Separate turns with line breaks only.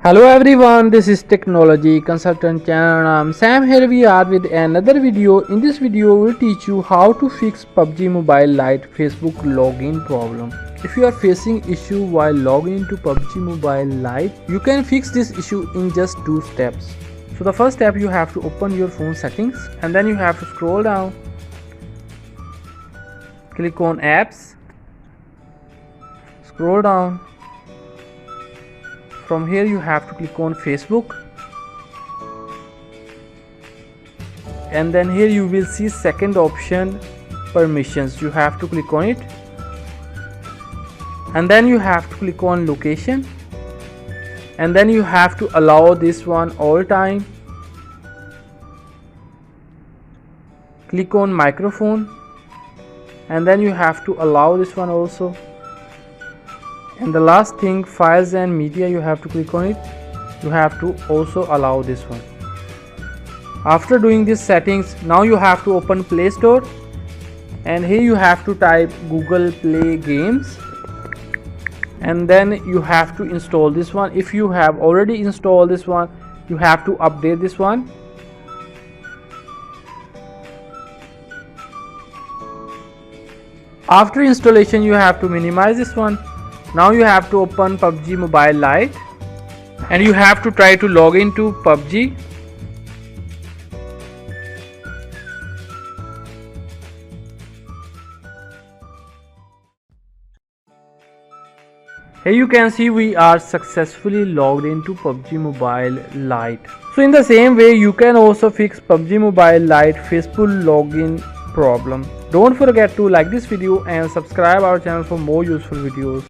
Hello everyone, this is Technology Consultant channel. I'm Sam. Here we are with another video. In this video, we'll teach you how to fix PUBG Mobile Lite Facebook login problem. If you are facing issue while logging into PUBG Mobile Lite, you can fix this issue in just 2 steps. So the first step, you have to open your phone settings and then you have to scroll down. Click on apps. Scroll down. From here you have to click on Facebook, and then here you will see second option, permissions. You have to click on it, and then you have to click on location, and then you have to allow this one all time. Click on microphone, and then you have to allow this one also. And the last thing, files and media, you have to click on it. You have to also allow this one. After doing these settings, now you have to open Play Store, and here you have to type Google Play Games, and then you have to install this one. If you have already installed this one, you have to update this one. After installation, you have to minimize this one. Now you have to open PUBG Mobile Lite and you have to try to log into PUBG. Here you can see we are successfully logged into PUBG Mobile Lite. So in the same way, you can also fix PUBG Mobile Lite Facebook login problem. Don't forget to like this video and subscribe our channel for more useful videos.